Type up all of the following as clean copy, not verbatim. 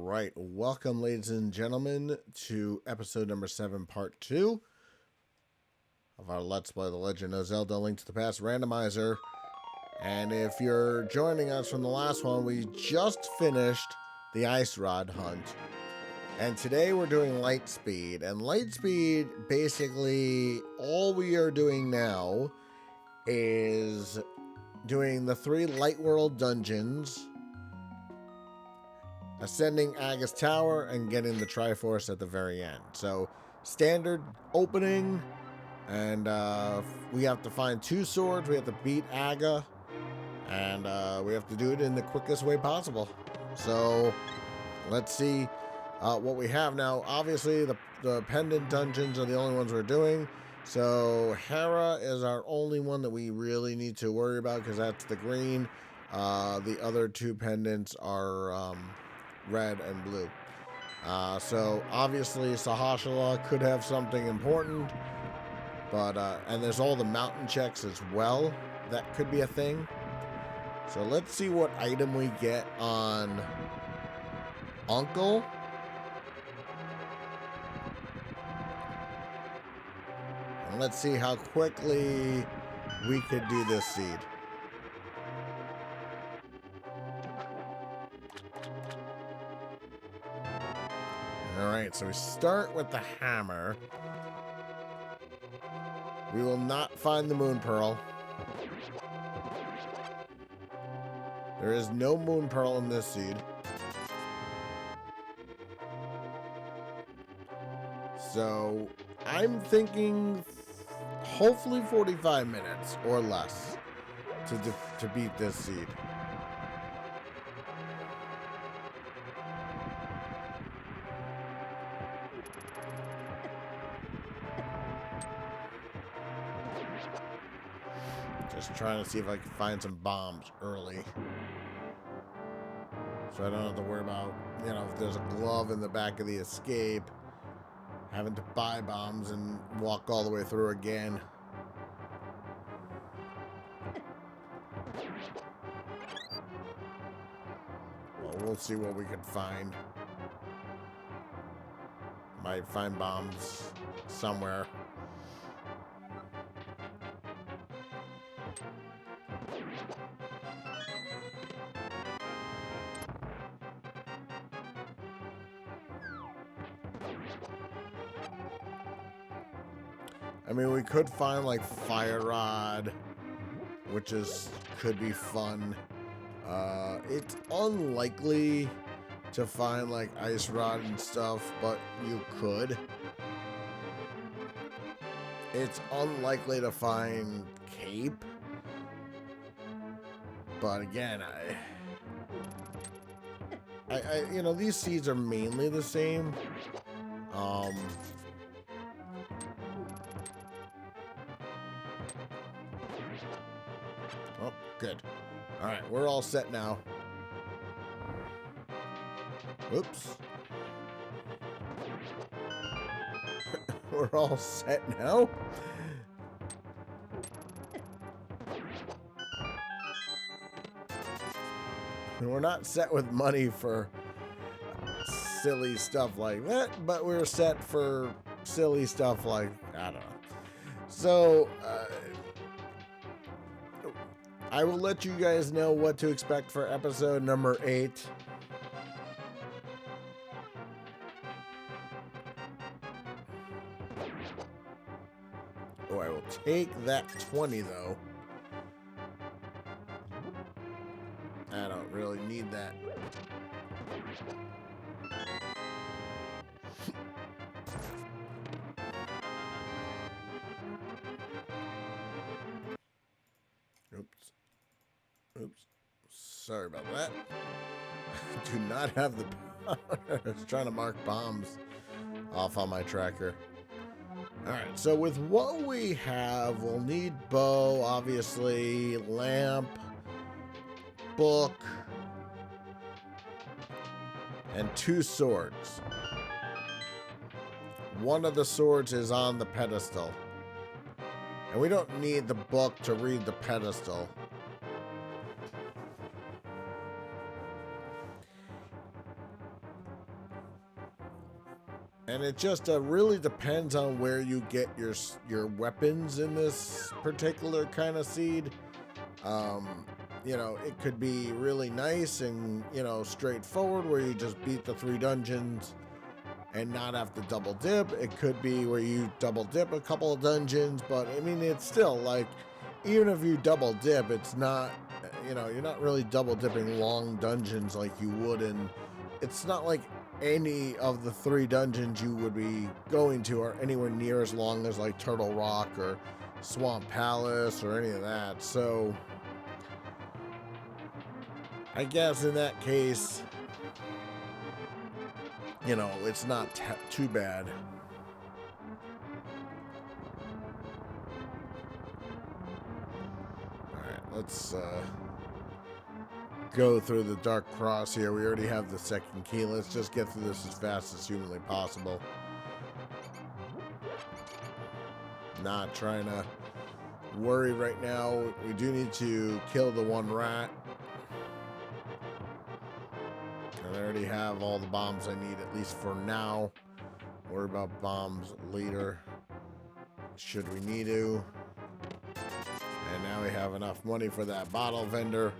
right, welcome, ladies and gentlemen, to episode number 7, part 2 of our Let's Play The Legend of Zelda: Link to the Past Randomizer. And if you're joining us from the last one, we just finished the Ice Rod hunt. And today we're doing Light Speed. And Light Speed, basically, all we are doing now is doing the 3 Light World dungeons, ascending Agus Tower, and getting the Triforce at the very end. So, standard opening, and we have to find 2 swords, we have to beat Aga, and we have to do it in the quickest way possible. So, let's see what we have now. Obviously, the pendant dungeons are the only ones we're doing. So, Hera is our only one that we really need to worry about, because that's the green. The other 2 pendants are red and blue. So obviously Sahashala could have something important, but and there's all the mountain checks as well. That could be a thing. So let's see what item we get on Uncle. And let's see how quickly we could do this seed. Alright, so we start with the hammer. We will not find the moon pearl. There is no moon pearl in this seed. So, I'm thinking hopefully 45 minutes or less to beat this seed. Just trying to see if I can find some bombs early, so I don't have to worry about, you know, if there's a glove in the back of the escape, having to buy bombs and walk all the way through again. Well, we'll see what we can find. Might find bombs somewhere. I mean, we could find like Fire Rod, which could be fun. It's unlikely to find like Ice Rod and stuff, but you could. It's unlikely to find Cape, but again, I you know, these seeds are mainly the same. Oh, good. All right, we're all set now. Oops. We're all set now. And we're not set with money for silly stuff like that, but we're set for silly stuff like, I don't know. So, I will let you guys know what to expect for episode number 8. Oh, I will take that 20, though. I don't really need that. Oops. Oops. Sorry about that. Do not have the power. I was trying to mark bombs off on my tracker. Alright, so with what we have, we'll need bow, obviously, lamp, book, and 2 swords. One of the swords is on the pedestal. And we don't need the book to read the pedestal. And it just really depends on where you get your weapons in this particular kind of seed. You know, it could be really nice and, you know, straightforward where you just beat the 3 dungeons and not have to double dip. It could be where you double dip a couple of dungeons, but I mean, it's still like, even if you double dip, it's not, you know, you're not really double dipping long dungeons like you would in, it's not like any of the 3 dungeons you would be going to are anywhere near as long as like Turtle Rock or Swamp Palace or any of that. So I guess in that case, you know, it's not too bad. All right, let's go through the Dark Cross here. We already have the second key. Let's just get through this as fast as humanly possible. Not trying to worry right now. We do need to kill the 1 rat. And I already have all the bombs I need, at least for now. Worry about bombs later, should we need to. And now we have enough money for that bottle vendor.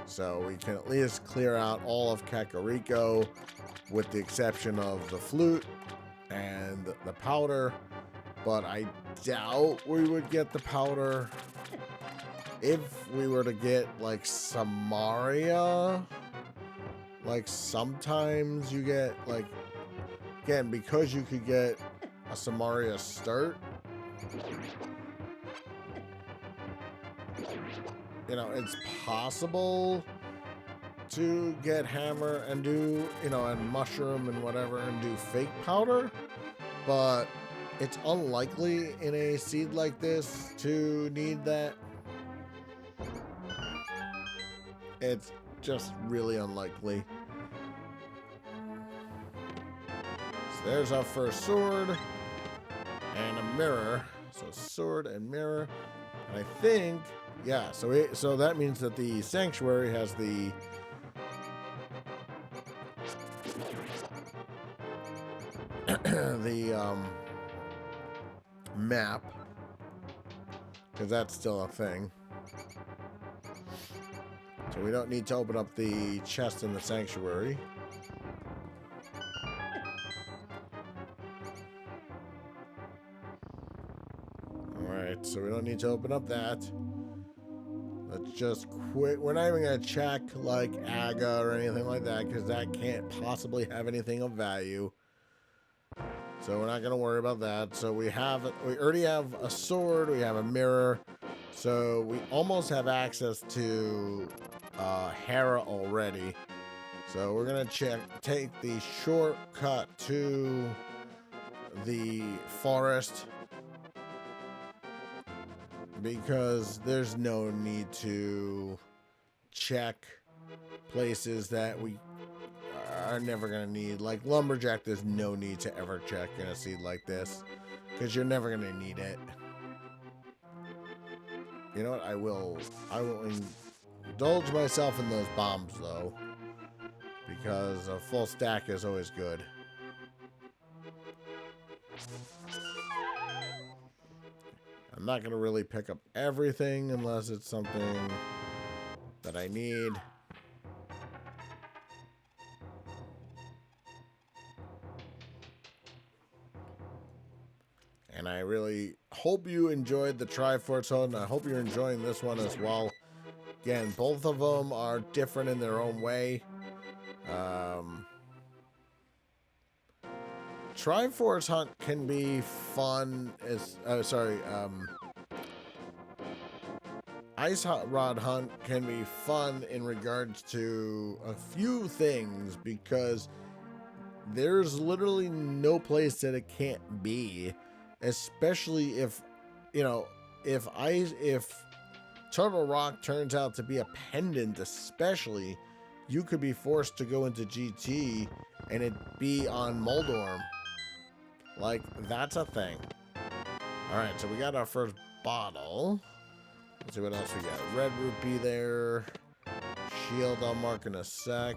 So we can at least clear out all of Kakariko, with the exception of the flute and the powder. But I doubt we would get the powder. If we were to get like Samaria, like sometimes you get like, again, because you could get a Samaria start, you know, it's possible to get hammer and do, you know, and mushroom and whatever and do fake powder, but it's unlikely in a seed like this to need that. It's just really unlikely. So there's our first sword and a mirror. So sword and mirror. And I think, yeah, so that means that the sanctuary has the map, because that's still a thing. So we don't need to open up the chest in the sanctuary. Alright, so we don't need to open up that. Let's just quit. We're not even going to check like Aga or anything like that, because that can't possibly have anything of value. So we're not going to worry about that. So we already have a sword, we have a mirror. So we almost have access to Hera already. So we're going to take the shortcut to the forest, because there's no need to check places that we are never going to need. Like Lumberjack, there's no need to ever check in a seed like this, because you're never going to need it. You know what? I will indulge myself in those bombs, though, because a full stack is always good. I'm not going to really pick up everything unless it's something that I need. And I really hope you enjoyed the Triforce Hunt, and I hope you're enjoying this one as well. Again, both of them are different in their own way. Triforce Hunt can be fun as Ice Rod Hunt can be fun in regards to a few things, because there's literally no place that it can't be, especially if, you know, if Turtle Rock turns out to be a pendant, especially, you could be forced to go into GT and it be on Moldorm. Like, that's a thing. Alright, so we got our first bottle. Let's see what else we got. Red rupee there. Shield I'll mark in a sec.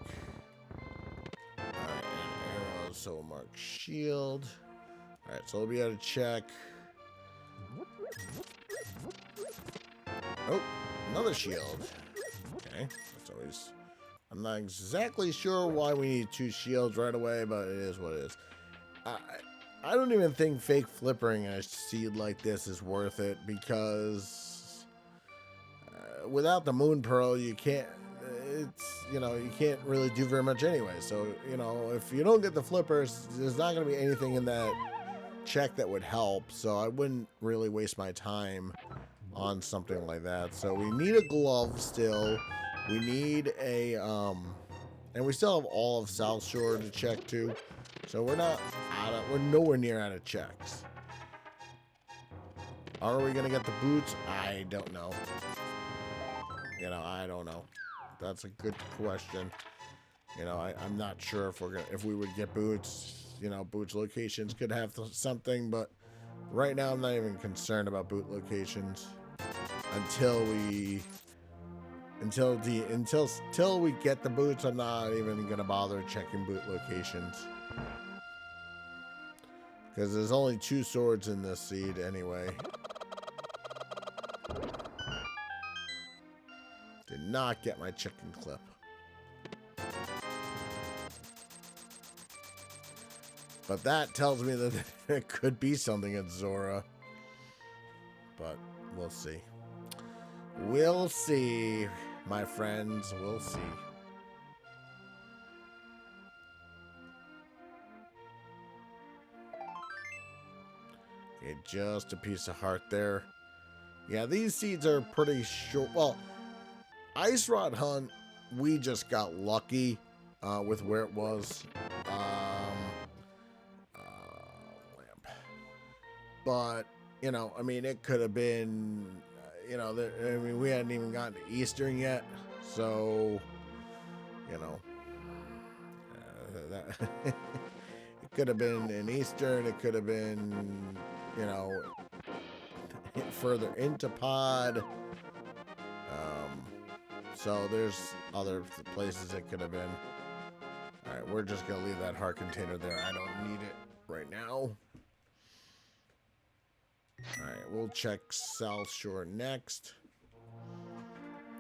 Alright, and arrows also mark shield. All right, so we'll be able to check. Oh, another shield. Okay, that's always... I'm not exactly sure why we need 2 shields right away, but it is what it is. I don't even think fake flippering a seed like this is worth it, because without the moon pearl, you can't... you can't really do very much anyway. So, if you don't get the flippers, there's not going to be anything in that check that would help. So I wouldn't really waste my time on something like that. So we need a glove still. We need a, and we still have all of South Shore to check too. So we're nowhere near out of checks. Are we going to get the boots? I don't know. I don't know. That's a good question. I'm not sure if we would get boots. Boots locations could have something, but right now I'm not even concerned about boot locations until we get the boots. I'm not even gonna bother checking boot locations, because there's only 2 swords in this seed anyway. Did not get my chicken clip. But that tells me that it could be something at Zora. But we'll see. We'll see, my friends. We'll see. Okay, just a piece of heart there. Yeah, these seeds are pretty short. Well, Ice Rod Hunt, we just got lucky with where it was. But, it could have been, we hadn't even gotten to Eastern yet. So, it could have been in Eastern. It could have been, further into Pod. So there's other places it could have been. All right, we're just going to leave that heart container there. I don't need it right now. Alright, we'll check South Shore next.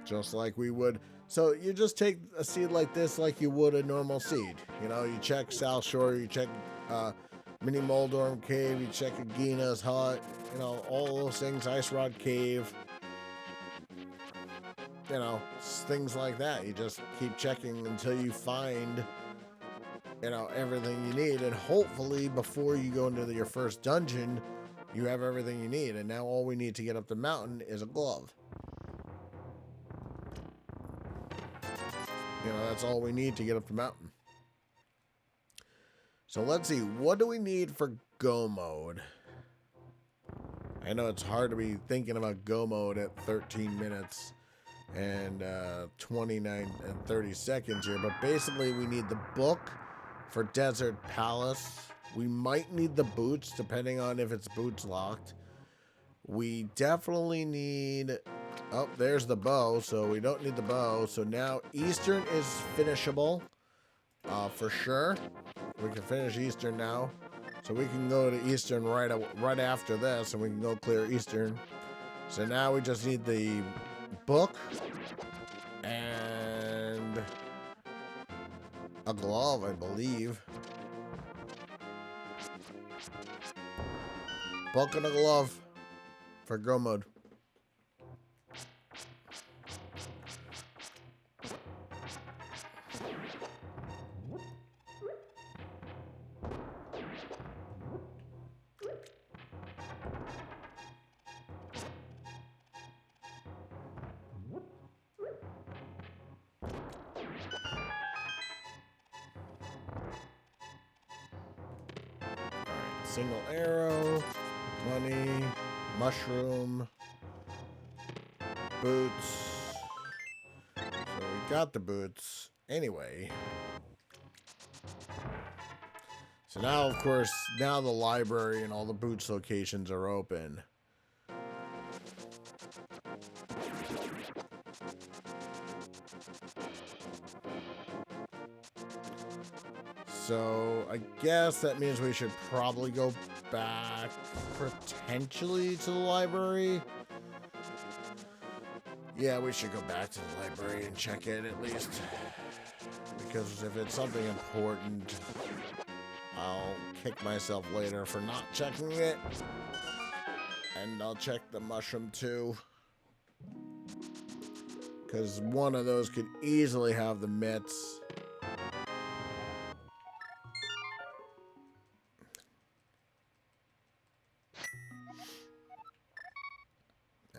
Just like we would. So you just take a seed like this like you would a normal seed. You check South Shore, you check Mini Moldorm Cave, you check Agina's Hut, all those things, Ice Rod Cave. Things like that. You just keep checking until you find, everything you need. And hopefully before you go into your first dungeon, you have everything you need, and now all we need to get up the mountain is a glove. That's all we need to get up the mountain. So let's see, what do we need for go mode? I know it's hard to be thinking about go mode at 13 minutes and 29 and 30 seconds here, but basically we need the book for Desert Palace. We might need the boots, depending on if it's boots locked. We definitely need... Oh, there's the bow, so we don't need the bow. So now Eastern is finishable, for sure. We can finish Eastern now. So we can go to Eastern right after this, and we can go clear Eastern. So now we just need the book and a glove, I believe. Book and a glove for go mode. Single arrow, money, mushroom, boots. So we got the boots anyway. So now, of course, now the library and all the boots locations are open. So I guess that means we should probably go back potentially to the library. Yeah, we should go back to the library and check it at least. Because if it's something important, I'll kick myself later for not checking it. And I'll check the mushroom too. Because one of those could easily have the mitts.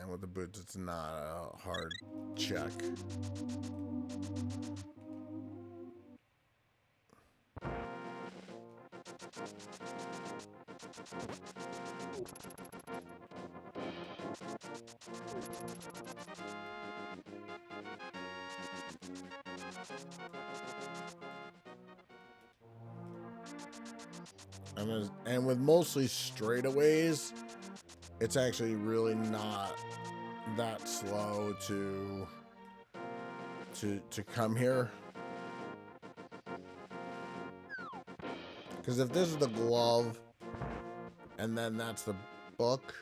And with the boots, it's not a hard check. And with mostly straightaways, it's actually really not that slow to come here. Because if this is the glove and then that's the book,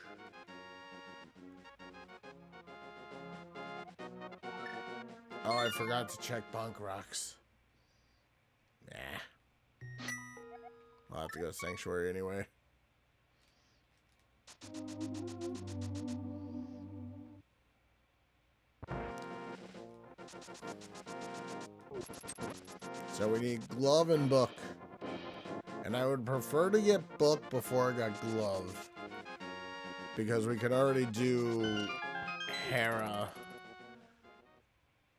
oh, I forgot to check bunk rocks. Nah, I'll have to go to Sanctuary anyway. So we need glove and book. And I would prefer to get book before I got glove. Because we could already do Hera.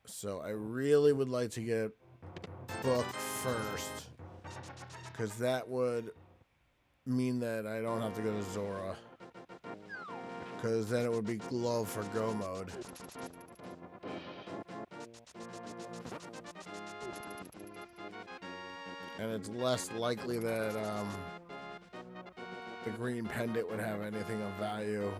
So I really would like to get book first. Because that would mean that I don't have to go to Zora. Because then it would be glove for go mode. And it's less likely that the green pendant would have anything of value.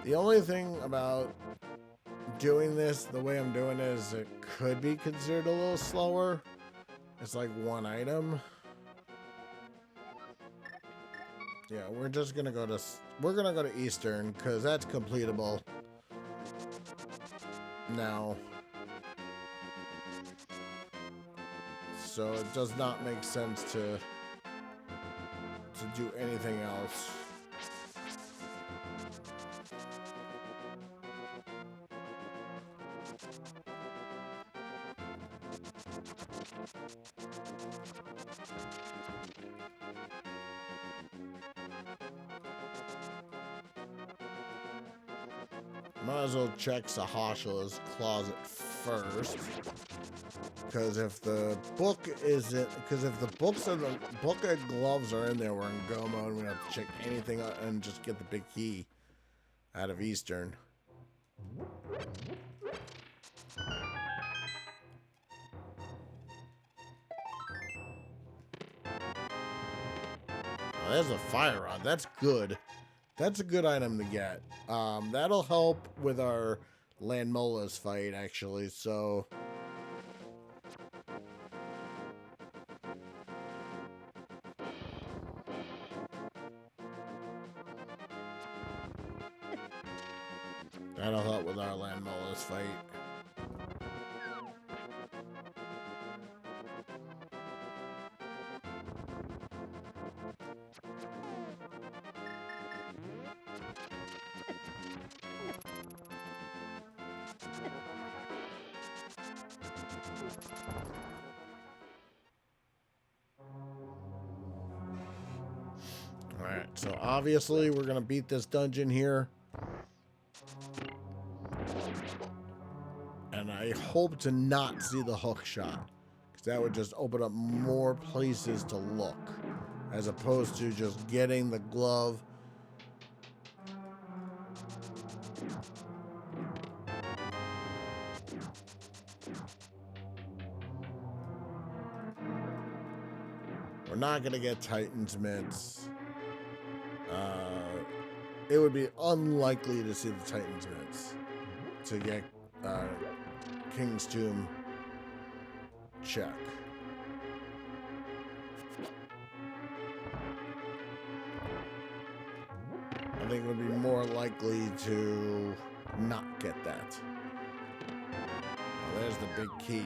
The only thing about doing this the way I'm doing it is it could be considered a little slower. It's like one item. Yeah, we're just gonna go to Eastern because that's completable now. So it does not make sense to do anything else. Might as well check Sahasha's closet first. Because if the book isn't, because if the books and the book and gloves are in there, we're in go mode. We don't have to check anything and just get the big key out of Eastern. Oh, there's a fire rod. That's good. That's a good item to get. That'll help with our Landmola's fight, actually. So. That'll help with our Landmola's fight. Alright, so obviously we're going to beat this dungeon here. And I hope to not see the hook shot. Because that would just open up more places to look. As opposed to just getting the glove. We're not gonna get Titan's mitts. It would be unlikely to see the Titan's mitts to get King's Tomb check. I think it would be more likely to not get that. Well, there's the big key.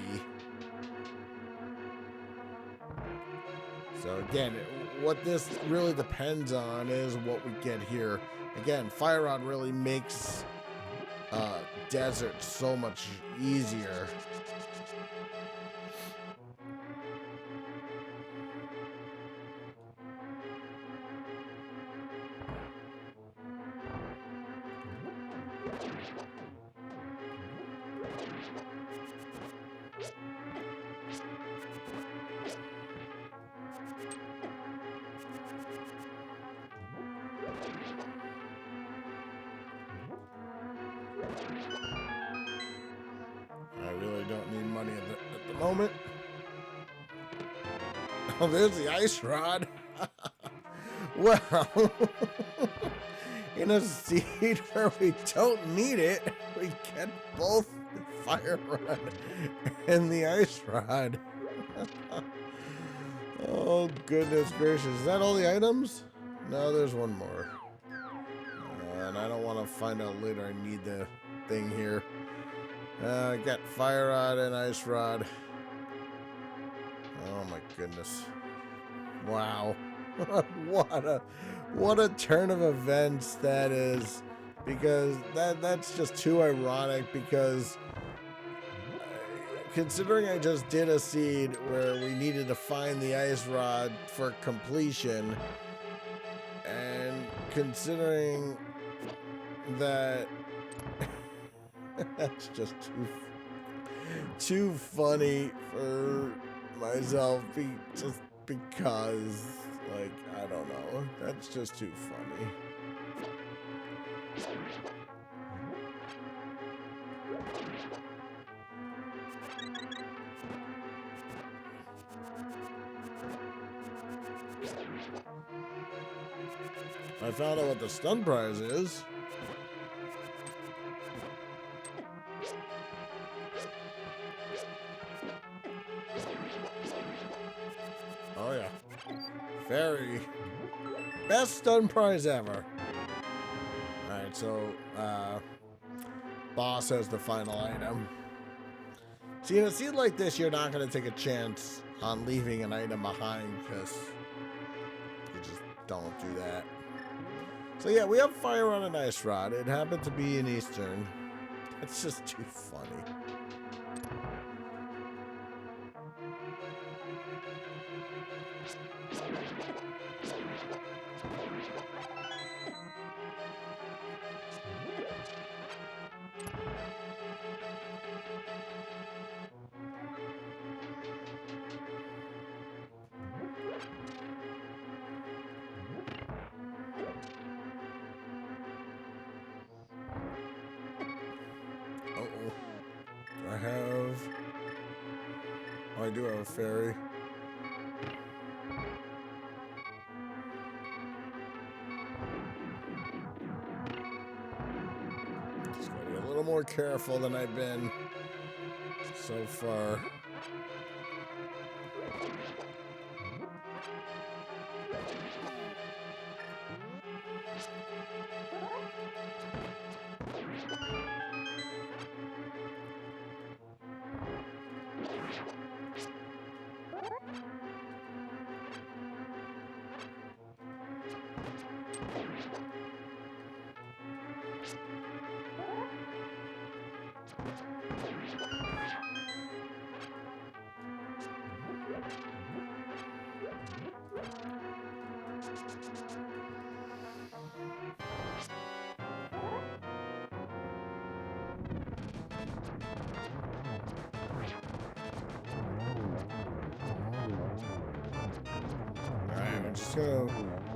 So again, what this really depends on is what we get here. Again, Fire Rod really makes desert so much easier. I really don't need money at the moment. Oh, there's the ice rod. Well, in a seed where we don't need it, we get both the fire rod and the ice rod. Oh, goodness gracious. Is that all the items? No, there's one more. And I don't want to find out later I need the thing here. Got fire rod and ice rod. Oh my goodness. Wow. what a turn of events that is. Because that's just too ironic, because considering I just did a seed where we needed to find the ice rod for completion, and considering that that's just too funny for myself, just because, like, I don't know, that's just too funny. I found out what the stun prize is. Oh yeah. Very best stun prize ever. Alright, so boss has the final item. See, in a scene like this, you're not gonna take a chance on leaving an item behind, because you just don't do that. So yeah, we have fire on an ice rod. It happened to be an Eastern. It's just too funny. Uh-oh. I do have a fairy. Just gotta be a little more careful than I've been so far. Alright, I'm just gonna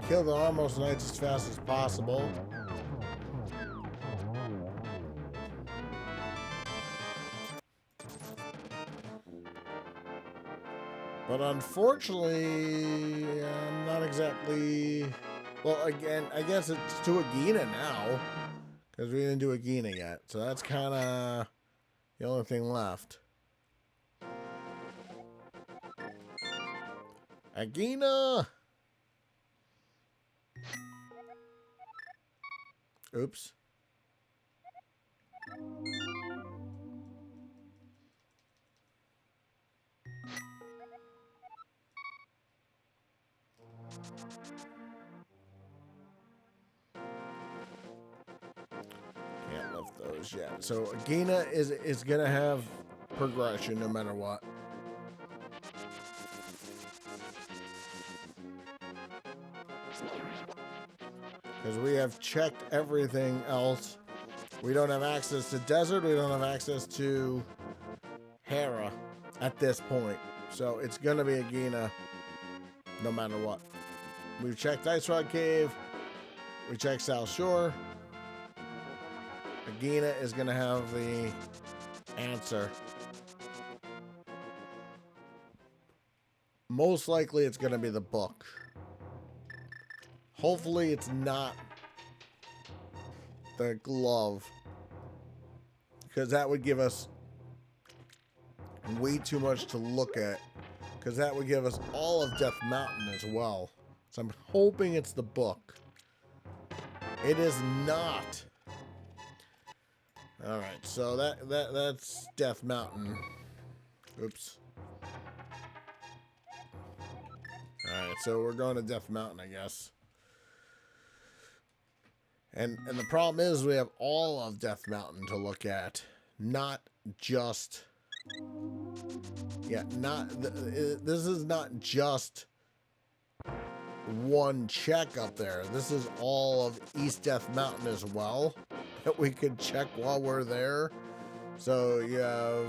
kill the almost knights as fast as possible. But unfortunately, I'm not exactly... Well, again, I guess it's to Agina now. Because we didn't do Agina yet. So that's kind of the only thing left. Agina! Oops. Can't lift those yet. So Agina is gonna have progression no matter what. Because we have checked everything else. We don't have access to Desert. We don't have access to Hera at this point. So it's going to be Agina no matter what. We've checked Ice Rock Cave. We checked South Shore. Agina is going to have the answer. Most likely it's going to be the book. Hopefully it's not the glove, because that would give us way too much to look at, because that would give us all of Death Mountain as well. So I'm hoping it's the book. It is not. All right, so that's Death Mountain. Oops. All right, so we're going to Death Mountain, I guess. And the problem is we have all of Death Mountain to look at, not just... Yeah, this is not just one check up there. This is all of East Death Mountain as well that we could check while we're there. So you have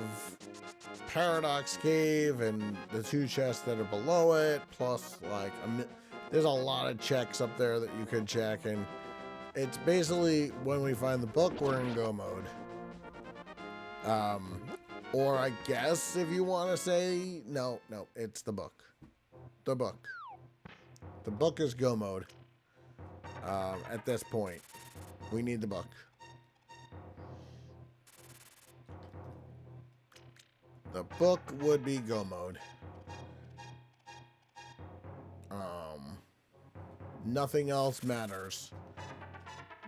Paradox Cave and the two chests that are below it, plus like there's a lot of checks up there that you could check, and it's basically when we find the book, we're in go mode. Or I guess if you want to say, no, it's the book. The book. The book is go mode. At this point, we need the book. The book would be go mode. Nothing else matters.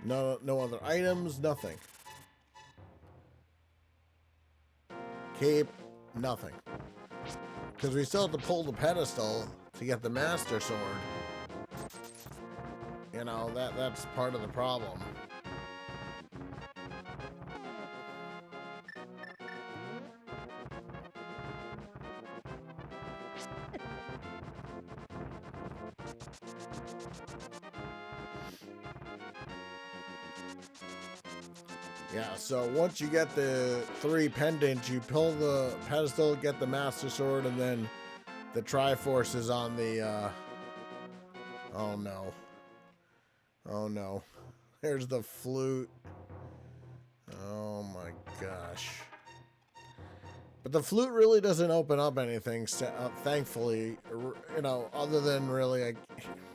No other items, nothing. Cape, nothing. Because we still have to pull the pedestal to get the Master Sword. You know, that's part of the problem. Yeah, so once you get the 3 pendants, you pull the pedestal, get the Master Sword, and then the Triforce is on the, oh no. Oh no. There's the flute. Oh my gosh. But the flute really doesn't open up anything, thankfully, you know, other than really,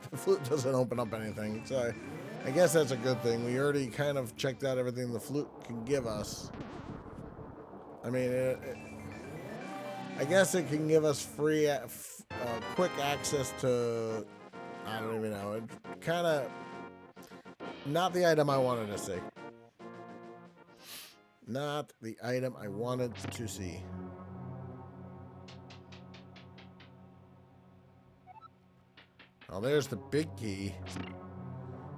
the flute doesn't open up anything, so I guess that's a good thing. We already kind of checked out everything the flute can give us. I mean, I guess it can give us free, quick access to, I don't even know, it kind of, not the item I wanted to see. Not the item I wanted to see. Oh, there's the big key.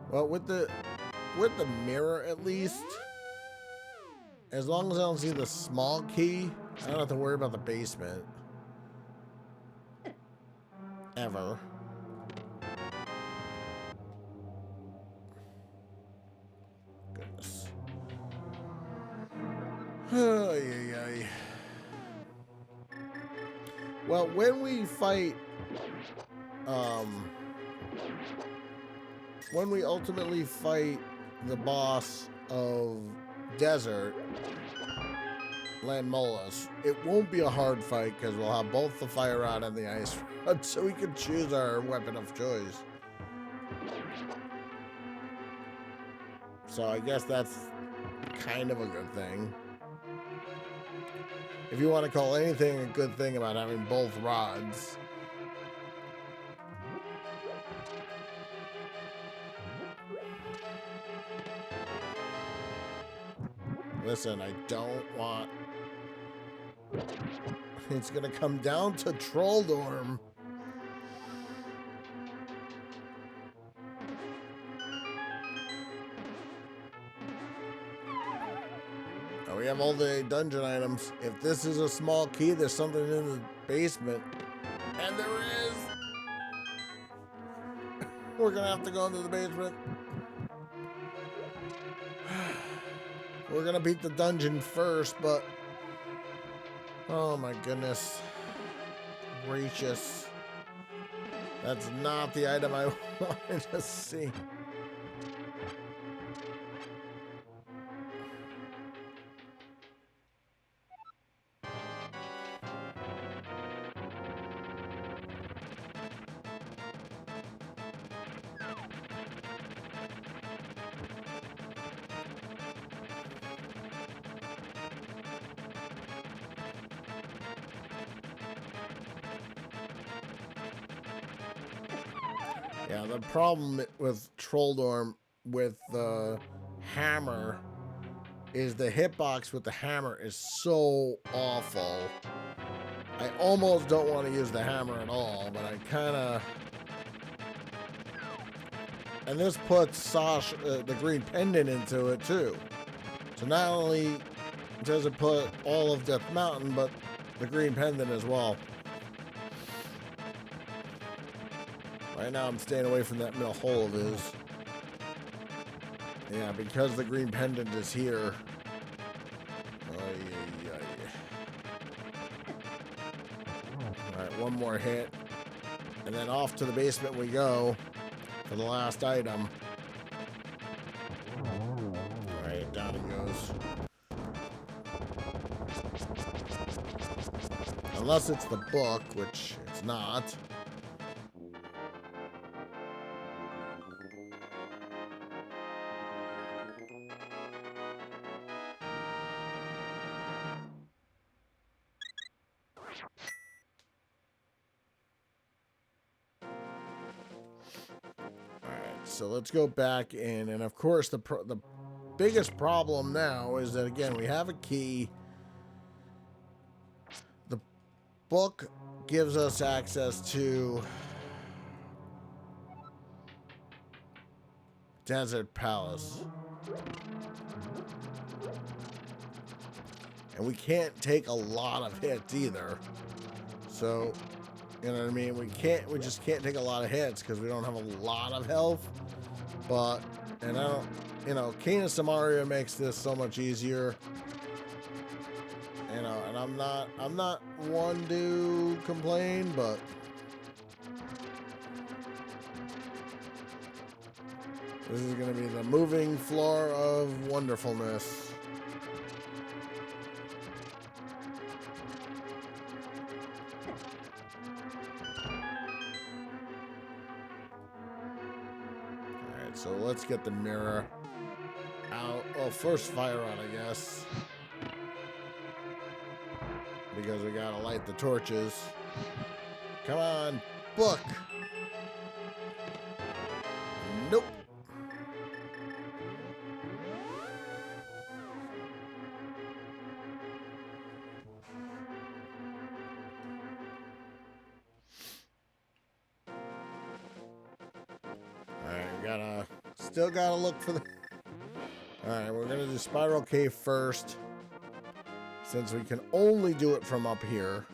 Well, with the mirror at least, as long as I don't see the small key, I don't have to worry about the basement. Ever. Goodness. Ay, ay, ay. Well, when we fight, when we ultimately fight the boss of Desert, land molas. It won't be a hard fight because we'll have both the fire rod and the ice rod, so we can choose our weapon of choice. So I guess that's kind of a good thing. If you want to call anything a good thing about having both rods. Listen, I don't want... It's gonna come down to Trolldorm. Oh, we have all the dungeon items. If this is a small key, there's something in the basement. And there is! We're gonna have to go into the basement. We're gonna beat the dungeon first, but... Oh my goodness. Gracious. That's not the item I wanted to see. Yeah, the problem with Trolldorm with the hammer is the hitbox with the hammer is so awful. I almost don't want to use the hammer at all, but I kind of... And this puts Sash, the green pendant into it too. So not only does it put all of Death Mountain, but the green pendant as well. Right now I'm staying away from that middle hole of his. Yeah, because the green pendant is here. Alright, one more hit. And then off to the basement we go for the last item. Alright, down he goes. Unless it's the book, which it's not. So let's go back in, and of course the biggest problem now is that, again, we have a key. The book gives us access to Desert Palace, and we can't take a lot of hits either. So, you know what I mean? We just can't take a lot of hits because we don't have a lot of health. But, and I don't, you know, Kena Samaria makes this so much easier. You know, and I'm not one to complain, but this is going to be the moving floor of wonderfulness. So let's get the mirror out. Well, first fire on, I guess. Because we gotta light the torches. Come on, book! Nope. Alright, still gotta look for the... Alright, we're gonna do Spiral Cave first, since we can only do it from up here.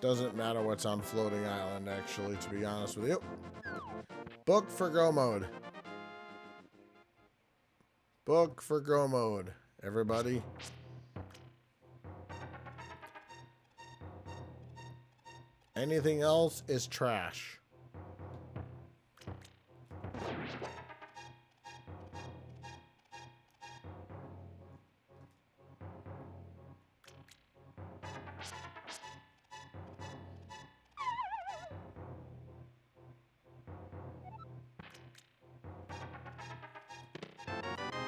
Doesn't matter what's on Floating Island, actually, to be honest with you. Book for Go Mode. Book for Go Mode, everybody. Anything else is trash.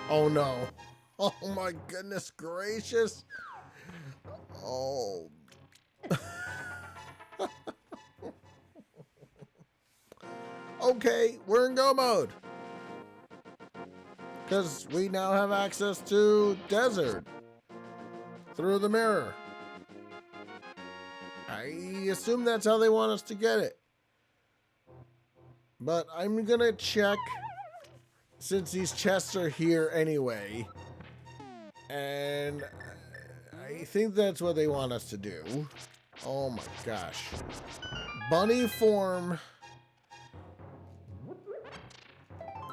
Oh no. Oh my goodness gracious. Oh. Okay, we're in go mode. Because we now have access to desert through the mirror. I assume that's how they want us to get it. But I'm gonna check, since these chests are here anyway. And I think that's what they want us to do. Oh my gosh. Bunny form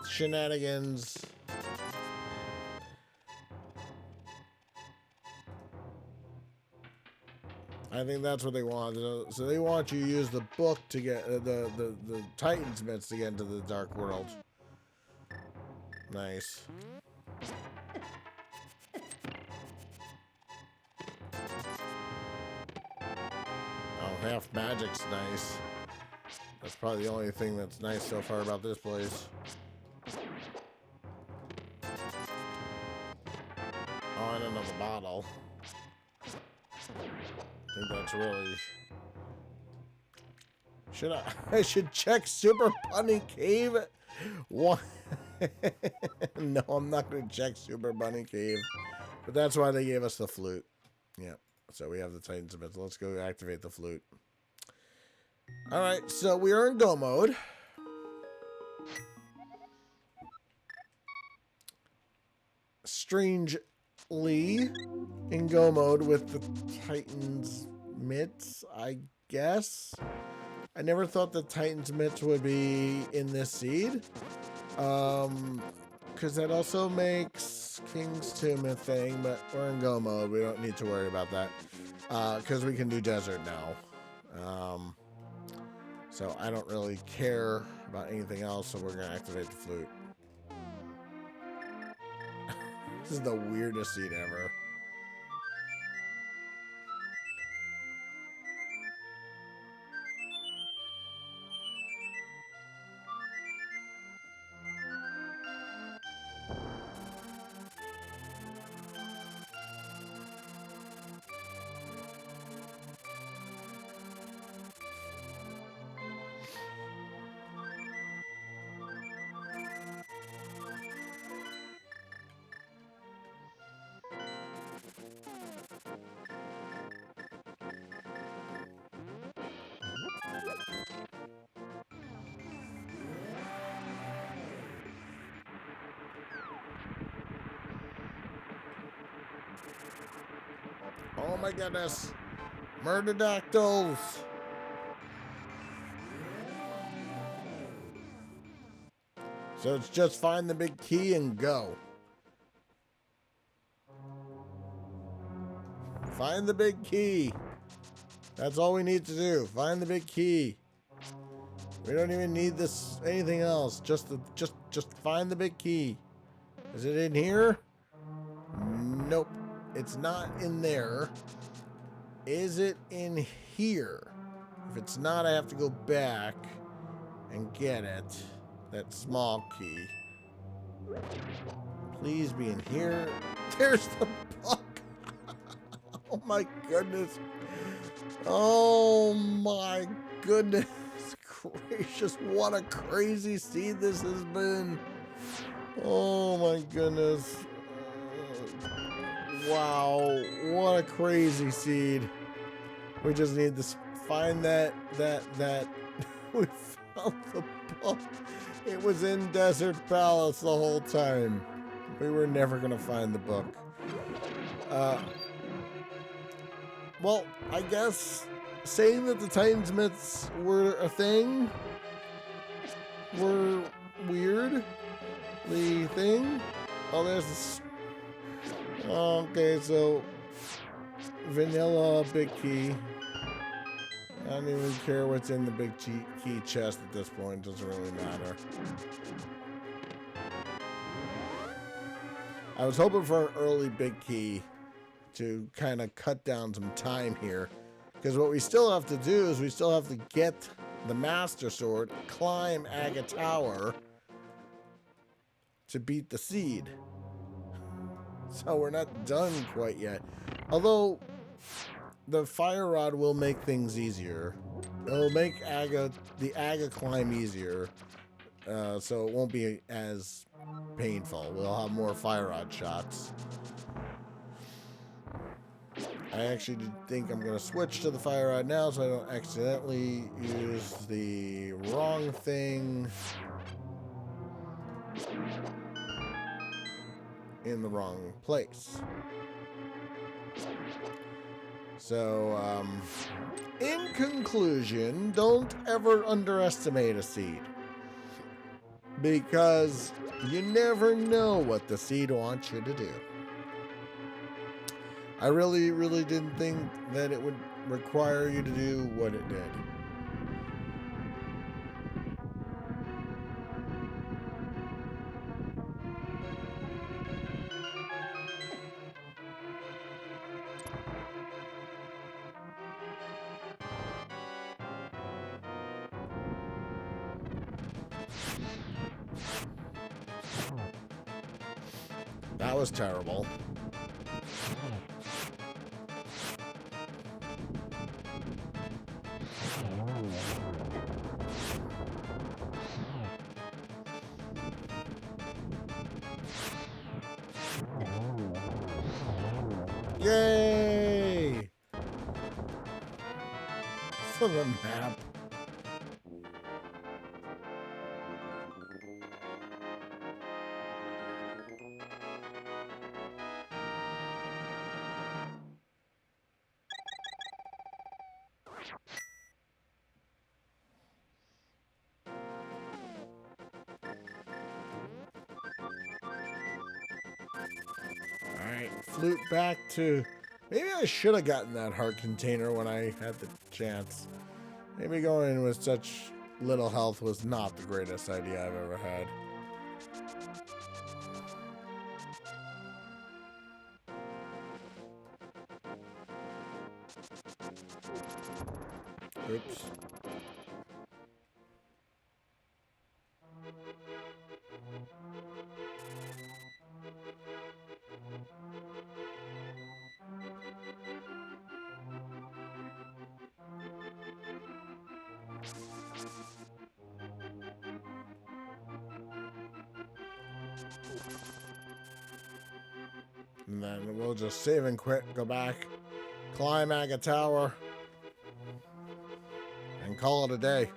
shenanigans. I think that's what they want. So they want you to use the book to get the Titan's mitts to get into the dark world. Nice. Oh, half magic's nice. That's probably the only thing that's nice so far about this place. Oh, and another bottle. I think that's really... Should I should check Super Bunny Cave? What? No, I'm not going to check Super Bunny Cave. But that's why they gave us the flute. Yep. So we have the Titan's Myth. Let's go activate the flute. Alright, so we are in go mode. Strangely in go mode with the Titan's mitts, I guess. I never thought the Titan's mitts would be in this seed. Because that also makes King's Tomb a thing, but we're in go mode. We don't need to worry about that. Because we can do desert now. So I don't really care about anything else, so we're going to activate the flute. This is the weirdest seed ever. Oh my goodness. Murderdactyls. So it's just find the big key and go. Find the big key. That's all we need to do. Find the big key. We don't even need this anything else. Just find the big key. Is it in here? Nope. It's not in there. Is it in here? If it's not, I have to go back and get it. That small key. Please be in here. There's the book. Oh my goodness. Oh my goodness gracious. What a crazy seed this has been. Oh my goodness. Wow. What a crazy seed. We just need to find that. We found the book. It was in Desert Palace the whole time. We were never going to find the book. Well, I guess saying that the Titan's myths were a thing were weird. The thing. Oh, there's this. Okay, so vanilla big key. I don't even care what's in the big key chest at this point. It doesn't really matter. I was hoping for an early big key to kind of cut down some time here. Because what we still have to do is we still have to get the Master Sword, climb Aga Tower to beat the seed. So we're not done quite yet. Although the fire rod will make things easier. It'll make the Aga climb easier. So it won't be as painful. We'll have more fire rod shots. I actually think I'm going to switch to the fire rod now so I don't accidentally use the wrong thing in the wrong place. So, in conclusion, don't ever underestimate a seed. Because you never know what the seed wants you to do. I really, really didn't think that it would require you to do what it did. That was terrible. Yay! For the map. Alright, flute back to... Maybe I should have gotten that heart container when I had the chance. Maybe going in with such little health was not the greatest idea I've ever had. Oops. And then we'll just save and quit, go back, climb Aga Tower, and call it a day.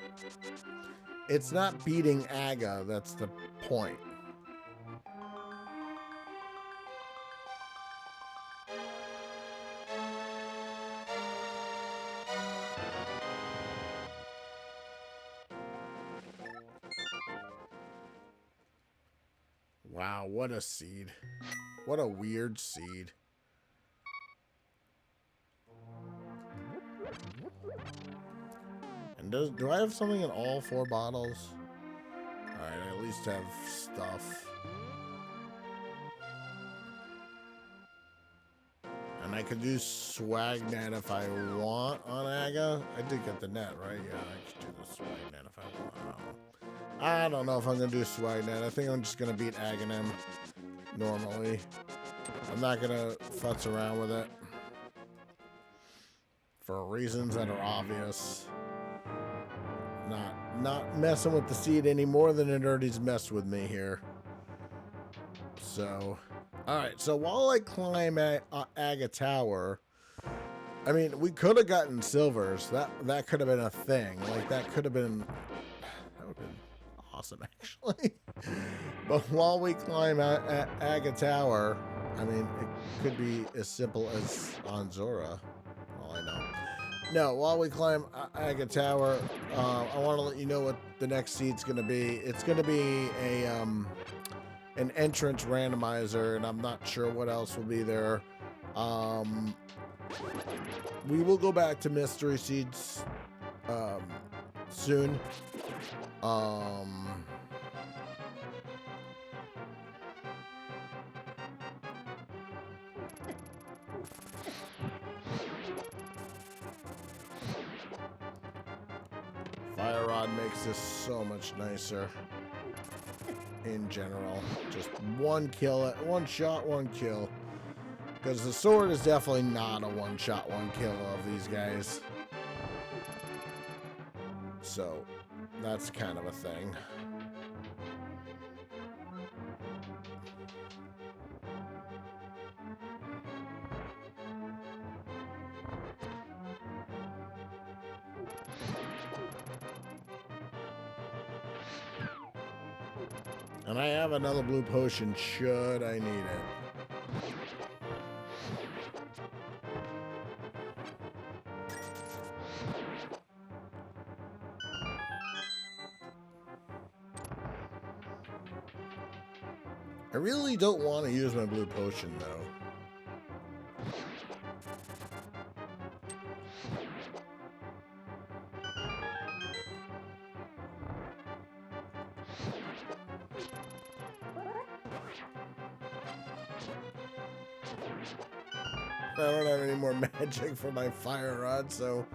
It's not beating Aga, that's the point. Wow, what a seed. What a weird seed. And do I have something in all 4 bottles? Alright, I at least have stuff. And I could do swag net if I want on Aga. I did get the net, right? Yeah, I could do the swag net if I want. I don't know if I'm going to do swag net. I think I'm just going to beat Aghanim normally. I'm not going to futz around with it. For reasons that are obvious. Not messing with the seed any more than it already's messed with me here. So, alright. So while I climb Aga Tower, I mean, we could have gotten silvers. That could have been a thing. Like, that would have been awesome, actually. But while we climb Aga Tower, I mean, it could be as simple as on Zora. All I know. No, while we climb Aga Tower, I want to let you know what the next seed's going to be. It's going to be an entrance randomizer, and I'm not sure what else will be there. We will go back to mystery seeds soon. Fire rod makes this so much nicer in general. Just one kill, one shot, one kill. Because the sword is definitely not a one-shot, one-kill of these guys. So, that's kind of a thing. And I have another blue potion should I need it. I really don't want to use my blue potion, though. I don't have any more magic for my fire rod, so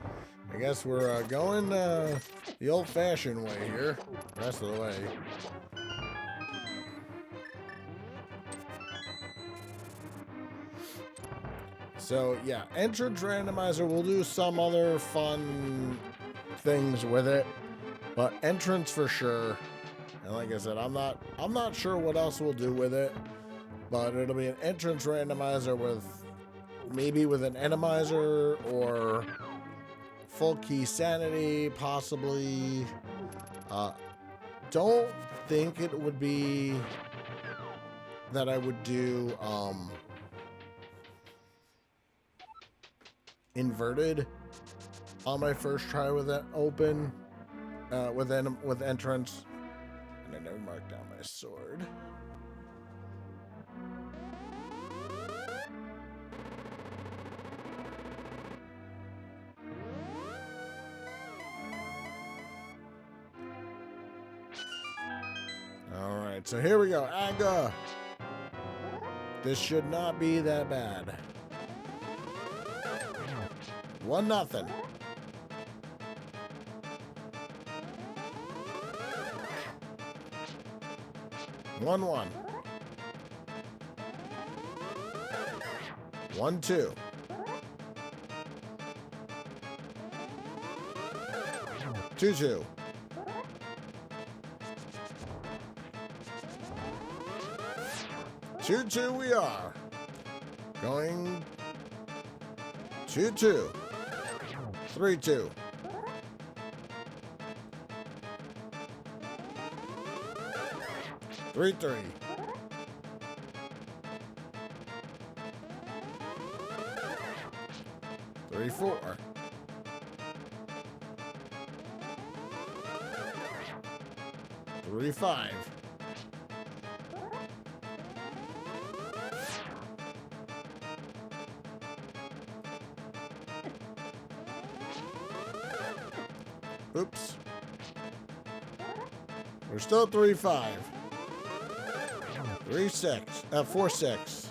I guess we're going the old-fashioned way here. The rest of the way. So, yeah, entrance randomizer. We'll do some other fun things with it, but entrance for sure. And like I said, I'm not sure what else we'll do with it, but it'll be an entrance randomizer with maybe with an enemizer or full key sanity, possibly. Don't think it would be that I would do inverted on my first try with that open with entrance. And I never marked down my sword. All right, so here we go. Aga. This should not be that bad. 1-0. One, 1-2. 2-2. 2-2 we are. Going 2-2. 3-2. 3-3. 3-4. 3-5. 3-5. 3-6. 4-6.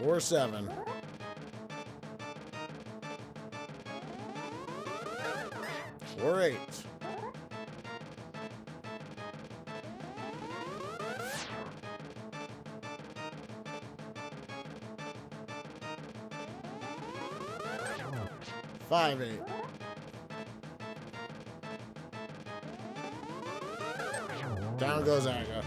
4-7. 4-8. 5-8. Down goes Aga.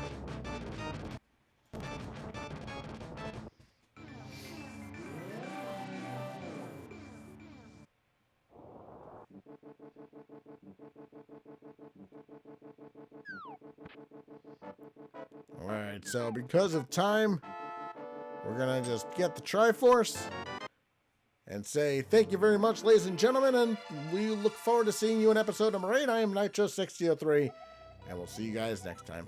Alright, so because of time, we're gonna just get the Triforce and say thank you very much, ladies and gentlemen, and we look forward to seeing you in episode number 8. I am Nitro6003, and we'll see you guys next time.